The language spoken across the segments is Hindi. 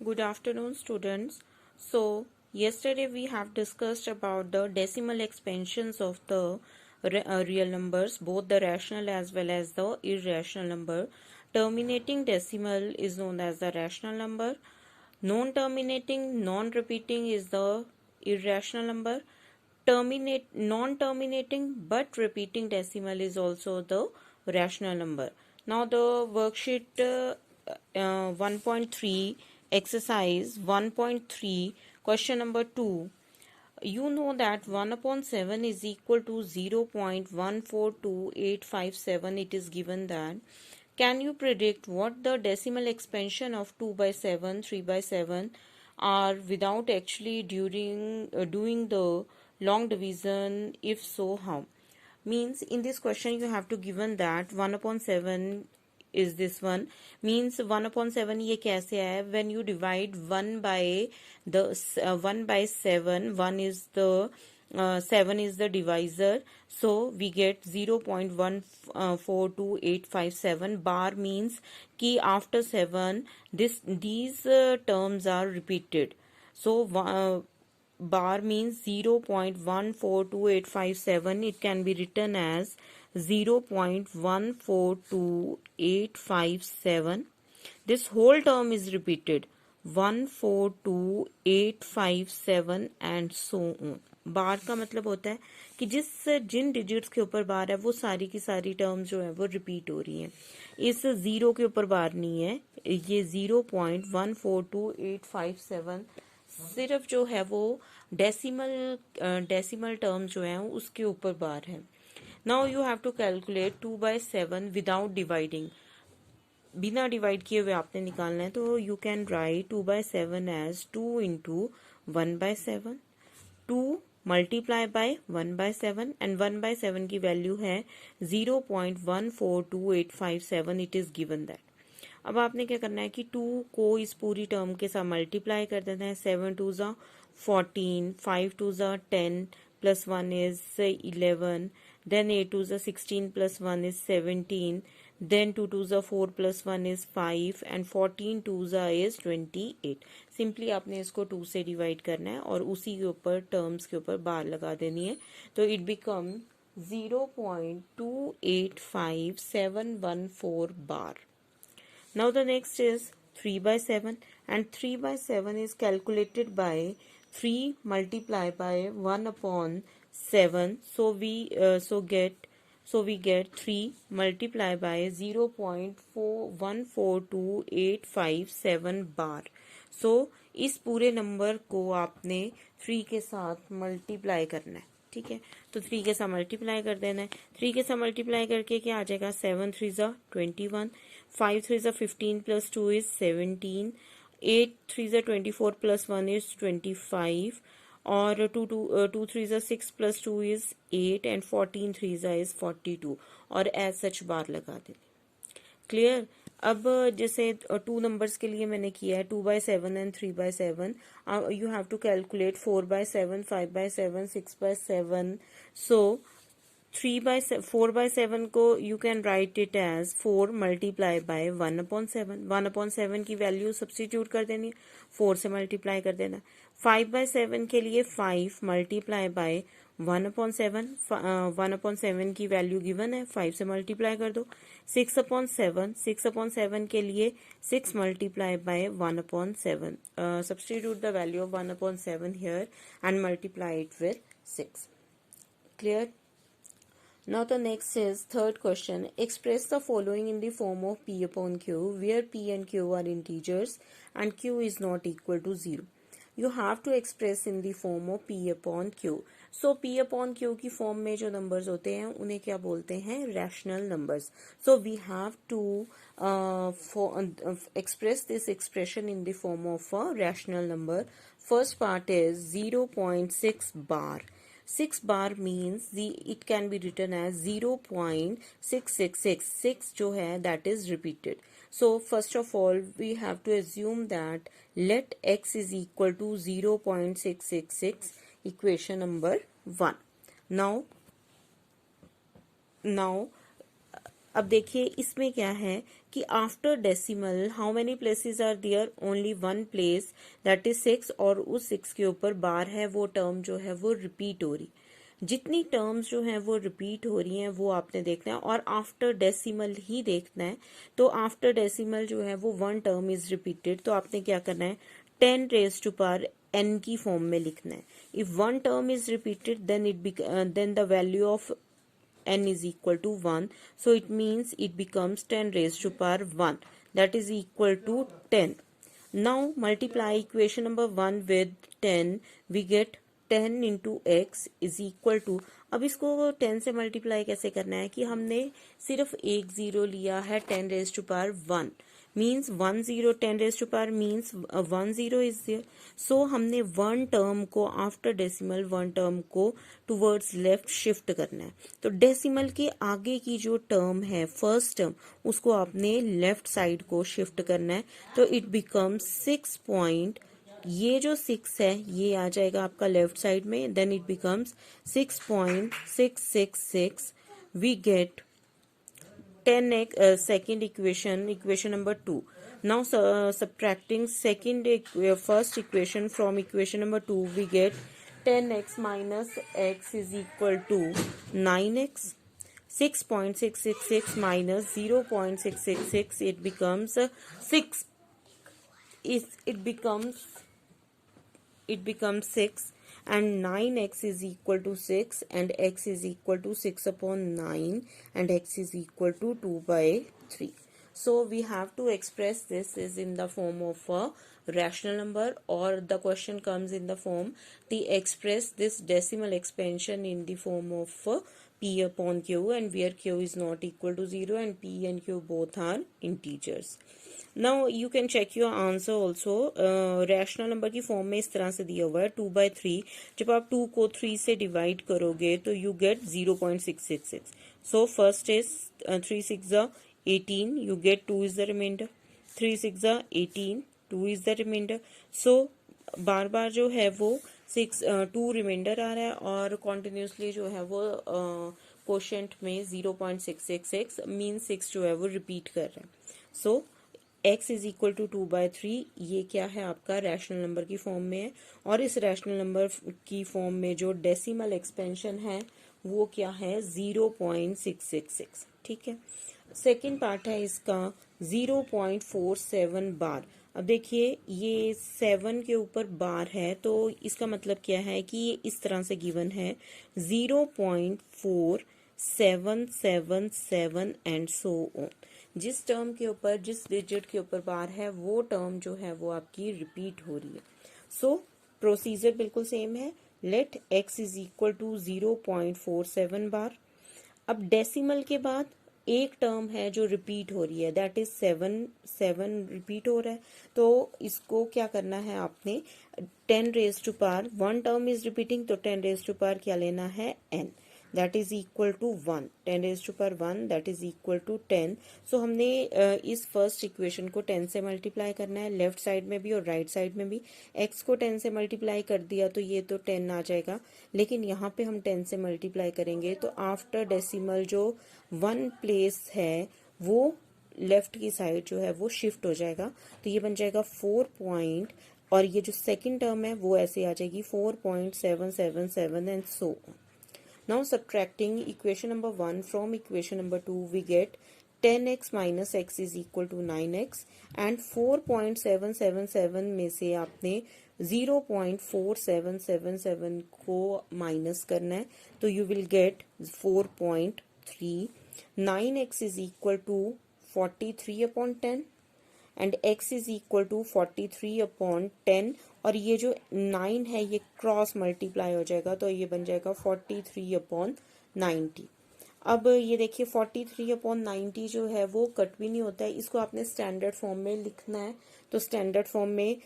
Good afternoon, students. So, yesterday we have discussed about the decimal expansions of the real numbers, both the rational as well as the irrational number. Terminating decimal is known as the rational number. Non-terminating, non-repeating is the irrational number. Non-terminating but repeating decimal is also the rational number. Now the worksheet 1.3 exercise 1.3 question number 2. You know that 1 upon 7 is equal to 0.142857. It is given that. Can you predict what the decimal expansion of 2 by 7, 3 by 7 are without actually doing the long division? If so, how? Means in this question you have to given that 1 upon 7 is this one. Means 1 upon 7 ये कैसे है? When you divide 1 by 7, 1 is the 7 is the divisor, so we get 0.142857. Bar means कि after 7 these terms are repeated, so bar means 0.142857. It can be written as 0.142857. This whole term is repeated, 142857 and so on. बार का मतलब होता है कि जिन डिजिट्स के ऊपर बार है वो सारी की सारी टर्म्स जो है वो रिपीट हो रही हैं. इस जीरो के ऊपर बार नहीं है, ये 0.142857 सिर्फ जो है वो डेसिमल टर्म जो है उसके ऊपर बार है. Now you have to calculate 2 by 7 without dividing. बिना डिवाइड किए हुए आपने निकालना है, तो you can write 2 by 7 as 2 into 1 by 7. 2 multiply by 1 by 7 and 1 by 7 की वैल्यू है 0.142857. It is given that. अब आपने क्या करना है कि 2 को इस पूरी टर्म के साथ मल्टीप्लाई कर देना है. 7 2 ज़ा 14, 5 2 ज़ा 10 प्लस 1 इज 11, then 8 2 ज़ा 16 प्लस 1 इज 17, then 2 2 ज़ा 4 प्लस 1 इज 5 and 14 2 ज़ा इज 28. सिंपली आपने इसको 2 से डिवाइड करना है और उसी के ऊपर टर्म्स के ऊपर बार लगा देनी है, तो it become 0.285714 bar. Now the next is 3 by 7, and 3 by 7 is calculated by 3 multiplied by 1 upon 7. So we get 3 multiplied by 0.142857 bar. So इस पूरे नंबर को आपने 3 के साथ मल्टीप्लाई करना है. ठीक है, तो 3 के साथ मल्टीप्लाई कर देना है. 3 के साथ मल्टीप्लाई करके क्या आ जाएगा? 7 3 ज़ा 21, 5 3 ज़ा 15 प्लस 2 इज 17, 8 3 ज़ा 24 प्लस 1 इज 25, और 2 3 ज़ा 6 प्लस 2 इज 8 एंड 14 3 ज़ा इज 42, और एज सच बार लगा देते. क्लियर. अब जैसे 2 नंबर्स के लिए मैंने किया है 2 by 7 and 3 by 7. You have to calculate 4 by 7, 5 by 7, 6 by 7. So 4 by 7 को you can write it as 4 multiply by 1 upon 7. 1 upon 7 की वैल्यू सब्स्टिट्यूट कर देनी है, 4 से मल्टीप्लाई कर देना. 5 by 7 के लिए 5 मल्टीप्लाई बाय 1 upon 7. 1 upon 7 की वैल्यू गिवन है, 5 से मल्टीप्लाई कर दो. 6 upon 7 के लिए 6 multiply by 1 upon 7. Substitute the value of 1 upon 7 here and multiply it with 6. Clear? Now the next is third question. Express the following in the form of P upon Q, where P and Q are integers and Q is not equal to 0. You have to express in the form of P upon Q. So P upon Q की फॉर्म में जो नंबर्स होते हैं उन्हें क्या बोलते हैं? Rational numbers. So we have to express this expression in the form of a rational number. First part is 0.6 bar. 6 bar means it can be written as 0.666. 6 जो है that is repeated. So first of all we have to assume that let x is equal to 0.666. Equation number 1. Now अब देखिए इसमें क्या है कि after decimal how many places are there, only one place that is 6, और उस 6 के ऊपर बार है, वो टर्म जो है वो रिपीट हो रही। जितनी टर्म्स जो हैं वो रिपीट हो रही हैं वो आपने देखना है, और आफ्टर डेसिमल ही देखना है। तो आफ्टर डेसिमल जो है वो वन टर्म इज रिपीटेड, तो आपने क्या करना है 10 रेज टू पावर n की फॉर्म में लिखना है। If one term is repeated then the value of n is equal to 1, so it means it becomes 10 raised to power 1, that is equal to 10. Now multiply equation number 1 with 10, we get 10 into x is equal to, अब इसको 10 से मल्टीप्लाई कैसे करना है कि हमने सिर्फ एक जीरो लिया है 10 raise to power 1, means 1 0, 10 raise to power means 1 0 is there. So हमने वन टर्म को आफ्टर डेसिमल वन टर्म को टुवर्ड्स लेफ्ट शिफ्ट करना है। तो डेसिमल के आगे की जो टर्म है फर्स्ट टर्म, उसको आपने लेफ्ट साइड को शिफ्ट करना है। तो इट बिकम्स 6 पॉइंट, ये जो 6 है ये आ जाएगा आपका लेफ्ट साइड में, then it becomes 6.666, we get 10x, second equation number 2. Now subtracting first equation from equation number 2, we get 10x minus x is equal to 9x. 6.666 minus 0.666, it becomes 6. It becomes 6, and 9x is equal to 6, and x is equal to 6 upon 9, and x is equal to 2 by 3. So we have to express this is in the form of a rational number, or the question comes in the form the express this decimal expansion in the form of p upon q, and where q is not equal to 0 and p and q both are integers. Now you can check your answer also. Rational number की फॉर्म में इस तरह से दिया हुआ है 2/3, जब आप 2 को 3 से डिवाइड करोगे तो you get 0.666. So first is 3 6 18, you get 2 is the remainder, 3 6 18, 2 is the remainder. सो बार बार जो है वो 2 रिमाइंडर आ रहा है, और कॉन्टिन्यूसली जो है वो क्वोशेंट में 0.666 मीन 6 जो है वो रिपीट कर रहा है। सो x इज इक्वल टू 2/3, ये क्या है आपका रैशनल नंबर की फॉर्म में है, और इस रैशनल नंबर की फॉर्म में जो डेसिमल एक्सपेंशन है वो क्या है 0.666, ठीक है। सेकेंड पार्ट है इसका 0.47 बार। अब देखिए ये 7 के ऊपर बार है, तो इसका मतलब क्या है कि ये इस तरह से गिवन है 0.4777 एंड सो ऑन। जिस टर्म के ऊपर, जिस डिजिट के ऊपर बार है, वो टर्म जो है वो आपकी रिपीट हो रही है। सो प्रोसीजर बिल्कुल सेम है। Let x is equal to 0.47 bar. अब डेसिमल के बाद एक टर्म है जो रिपीट हो रही है, दैट इज 7 रिपीट हो रहा है। तो इसको क्या करना है आपने 10 raise to power, one term is repeating, तो 10 रेज टू पावर क्या लेना है n, that is equal to 1, 10 raise to power 1 that is equal to 10। So हमने इस फर्स्ट इक्वेशन को 10 से मल्टीप्लाई करना है, लेफ्ट साइड में भी और राइट साइड में भी। x को 10 से मल्टीप्लाई कर दिया तो ये तो 10 आ जाएगा, लेकिन यहाँ पे हम 10 से मल्टीप्लाई करेंगे तो आफ्टर डेसिमल जो वन प्लेस है वो लेफ्ट की साइड जो है वो शिफ्ट हो जाएगा, तो ये बन जाएगा 4 पॉइंट, और ये जो सेकंड टर्म है वो ऐसे आ जाएगी 4.777 and so on. Now subtracting equation number 1 from equation number 2, we get 10x minus x is equal to 9x, and 4.777 में से आपने 0.4777 को माइनस करना है, तो you will get 4.3. 9x is equal to 43 upon 10 and x is equal to 43 upon 10, और ये जो 9 है ये क्रॉस मल्टीप्लाई हो जाएगा, तो ये बन जाएगा 43 अपॉन 90। अब ये देखिए 43 अपॉन 90 जो है वो कट भी नहीं होता है, इसको आपने स्टैंडर्ड फॉर्म में लिखना है। तो स्टैंडर्ड फॉर्म में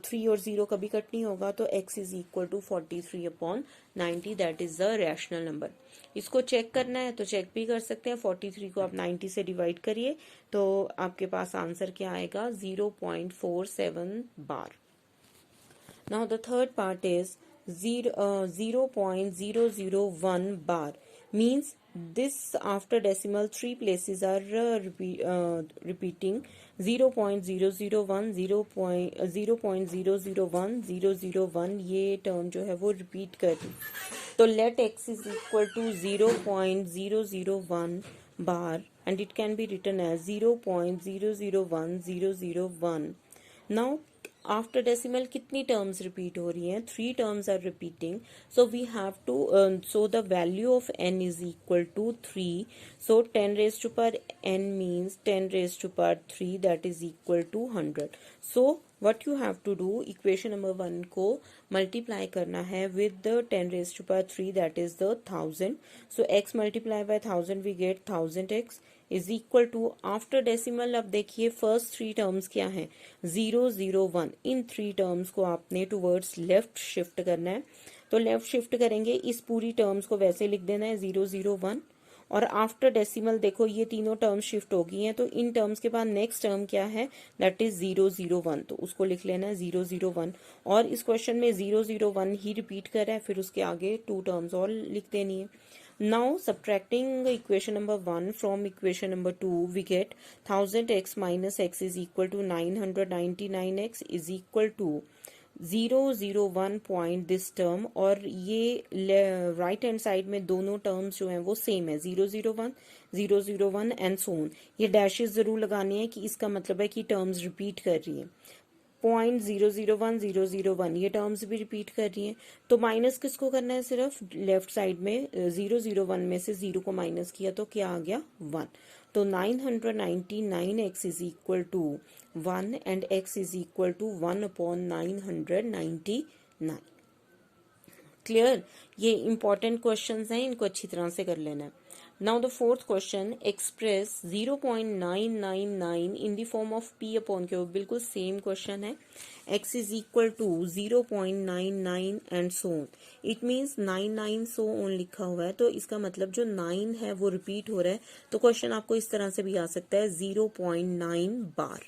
3 और 0 कभी कट नहीं होगा, तो x is equal to 43 upon 90, that is the rational number. इसको चेक करना है तो चेक भी कर सकते हैं, 43 को आप 90 से डिवाइड करिए तो आपके पास आंसर क्या आएगा 0.47 बार। Now the third part is 0.001 bar. means this after decimal three places are repeating 0.001 0.001 001 ये टर्म जो है वो रिपीट कर रही। तो let x is equal to 0.001 bar and it can be written as 0.001001. Now after decimal कितनी terms repeat हो रही हैं? 3 terms are repeating, so we have to so the value of n is equal to 3, so 10 raised to power n means 10 raised to power 3, that is equal to 100. So what you have to do, equation number 1 को multiply करना है with the 10 raised to power 3, that is the 1000. So x multiplied by 1000 we get 1000x is equal to after decimal। अब देखिए फर्स्ट 3 टर्म्स क्या हैं? 001। इन 3 टर्म्स को आपने टुवर्ड्स लेफ्ट शिफ्ट करना है। तो लेफ्ट शिफ्ट करेंगे, इस पूरी टर्म्स को वैसे लिख देना है 001 और आफ्टर डेसिमल देखो ये तीनों टर्म्स शिफ्ट हो गई हैं, तो इन टर्म्स के बाद नेक्स्ट टर्म क्या है? दैट इज 001, तो उसको लिख लेना है 001। और इस क्वेश्चन में 001 ही रिपीट कर रहा है, फिर उसके आगे 2 टर्म्स और लिख देनी है। Now subtracting equation number 1 from equation number 2 we get 1000x minus x is equal to 999x is equal to 001 point this term, और ये राइट हैंड साइड में दोनों टर्म्स जो हैं वो सेम है 001 एंड सो ऑन। ये डैशेस जरूर लगानी है कि इसका मतलब है कि टर्म्स रिपीट कर रही है। पॉइंट 001 ये टर्म्स भी रिपीट कर रही हैं, तो माइनस किसको करना है? सिर्फ लेफ्ट साइड में 001 में से 0 को माइनस किया तो क्या आ गया? 1। तो 999x is equal to 1 and x is equal to 1/999। Clear? ये इंपॉर्टेंट क्वेश्चंस हैं, इनको अच्छी तरह से कर लेना है। Now the fourth question, express 0.999 in the form of p upon Q. बिल्कुल सेम क्वेश्चन है। x is equal to 0.99 and so on. It means 99 so on लिखा हुआ है, तो इसका मतलब जो 9 है वो रिपीट हो रहा है। तो क्वेश्चन आपको इस तरह से भी आ सकता है 0.9 बार।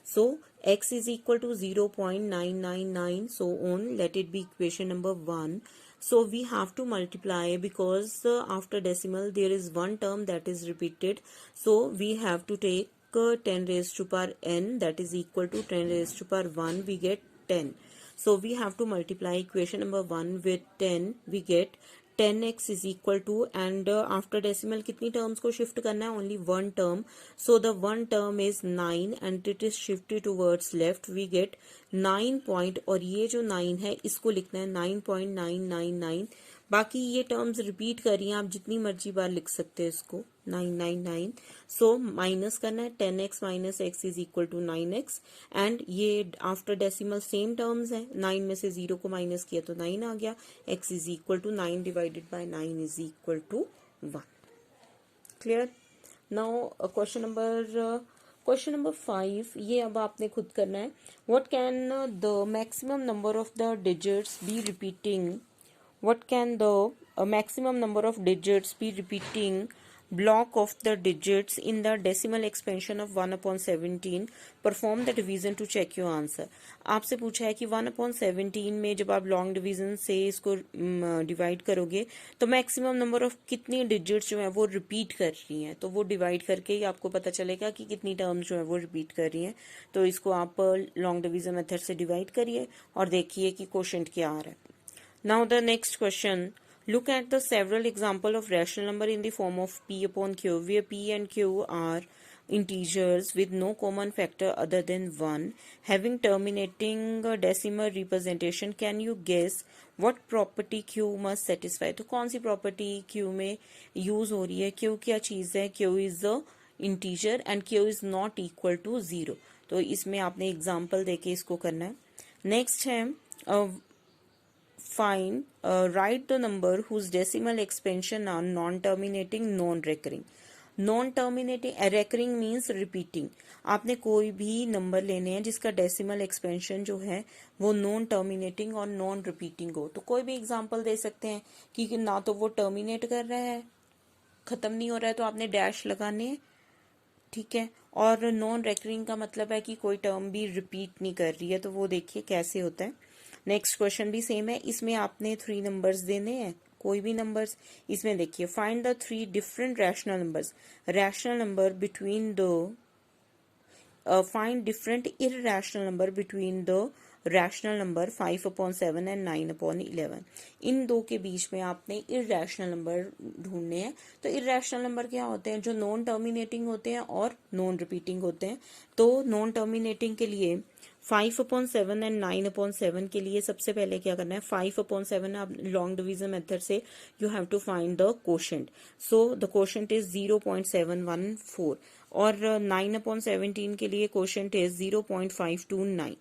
So x is equal to 0.999 so on, let it be equation number 1. So we have to multiply because after decimal there is one term that is repeated, so we have to take 10 raised to power n, that is equal to 10 raised to power 1, we get 10. So we have to multiply equation number 1 with 10, we get 10x is equal to, and after decimal कितनी टर्म्स को शिफ्ट करना है? Only one term, so the one term is 9 and it is shifted towards left, we get 9 point, और ये जो 9 है इसको लिखना है 9.999। बाकी ये टर्म्स रिपीट कर रही हैं, आप जितनी मर्जी बार लिख सकते हैं इसको 999। सो माइनस करना है 10x minus x is equal to 9x, and ये आफ्टर डेसिमल सेम टर्म्स है। 9 में से 0 को माइनस किया तो 9 आ गया। x is equal to 9 divided by 9 is equal to 1। Clear? Now question number 5, ये अब आपने खुद करना है। What can the maximum number of the digits be repeating? What can the maximum number of digits be repeating block of the digits in the decimal expansion of 1/17? Perform the division to check your answer. आपसे पूछा है कि 1/17 में जब आप लॉन्ग डिवीजन से इसको डिवाइड करोगे तो मैक्सिमम नंबर ऑफ कितनी डिजिट्स जो है वो रिपीट कर रही हैं, तो वो डिवाइड करके ही आपको पता चलेगा कि कितनी टर्म्स जो है वो रिपीट कर रही हैं। तो इसको आप लॉन्ग डिवीजन मेथड से डिवाइड करिए और देखिए कि क्वोशंट क्या आ रहा है। Now the next question, look at the several example of rational number in the form of p upon q, where p and q are integers with no common factor other than 1, having terminating decimal representation. Can you guess what property q must satisfy? तो कौन सी property q में use हो रही है? q क्या चीज है? q is a integer and q is not equal to 0। तो इसमें आपने एग्जाम्पल देके इसको करना है। नेक्स्ट है find write the number whose decimal expansion are non-terminating, non-recurring. Non-terminating, recurring means repeating। आपने कोई भी नंबर लेने हैं जिसका डेसिमल एक्सपेंशन जो है वो नॉन टर्मिनेटिंग और नॉन रिपीटिंग हो। तो कोई भी एग्जांपल दे सकते हैं कि ना तो वो टर्मिनेट कर रहा है, खत्म नहीं हो रहा है, तो आपने डैश लगाने हैं, ठीक है। और नॉन रेकरिंग का मतलब है कि कोई टर्म भी रिपीट नहीं कर रही है, तो वो देखिए कैसे होता है। नेक्स्ट क्वेश्चन भी सेम है, इसमें आपने 3 नंबर्स देने हैं, कोई भी नंबर्स। इसमें देखिए find the 3 different rational numbers, rational number between the find different irrational number between the rational number 5/7 and 9/11। इन दो के बीच में आपने इरेशनल नंबर ढूंढने हैं। तो इरेशनल नंबर क्या होते हैं? जो नॉन टर्मिनेटिंग होते हैं और नॉन रिपीटिंग होते हैं। तो नॉन टर्मिनेटिंग के लिए 5/7 एंड 9/7 के लिए सबसे पहले क्या करना है? 5/7 आप लॉन्ग डिवीजन मेथड से you have to find the quotient. So the quotient is 0.714 और 9/17 के लिए कोशेंट इज 0.529।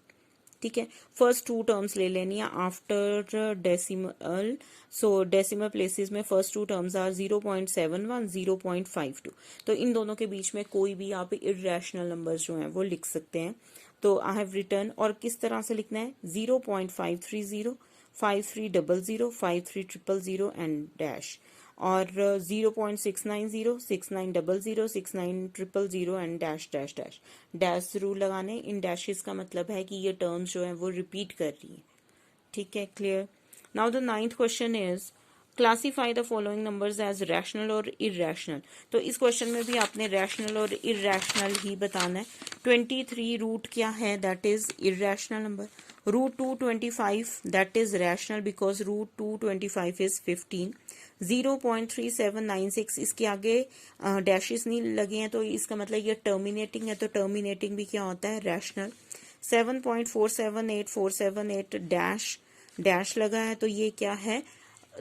ठीक है, फर्स्ट टू टर्म्स ले लेनी है आफ्टर डेसिमल। सो डेसिमल प्लेसेस में फर्स्ट टू टर्म्स आर 0.71 0.52। तो इन दोनों के बीच में कोई भी आप इरेशनल नंबर्स जो हैं वो लिख सकते हैं। तो आई हैव रिटर्न, और किस तरह से लिखना है? 0.530 5300 5300 एंड डैश, और 0.690 6900 6900 and dash dash dash dash जरूर लगाने। इन डैशेस का मतलब है कि ये टर्म्स जो है वो रिपीट कर रही है। ठीक है, clear. Now the 9th question is classify the following numbers as rational और इरेशनल। तो इस क्वेश्चन में भी आपने रैशनल और इरेशनल ही बताना है। 23 रूट क्या है? That is irrational number. Root 225 that is rational because root 225 is 15। 0.3796 इसके आगे डैशेस नहीं लगे हैं तो इसका मतलब ये टर्मिनेटिंग है, तो टर्मिनेटिंग भी क्या होता है? रैशनल। 7.478478 डैश डैश लगा है तो ये क्या है?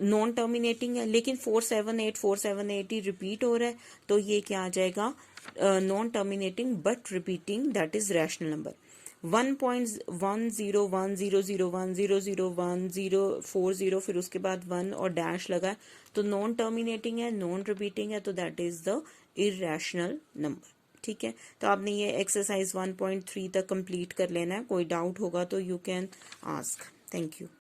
नॉन टर्मिनेटिंग है। लेकिन 478 ही रिपीट हो रहा है तो ये क्या आ जाएगा? Non terminating but repeating, that is rational number. 1.101001001040 फिर उसके बाद 1 और डैश लगा है तो नॉन टर्मिनेटिंग है, नॉन रिपीटिंग है, तो that is the irrational number. ठीक है, तो आपने ये एक्सरसाइज 1.3 तक कंप्लीट कर लेना है। कोई डाउट होगा तो you can ask. Thank you.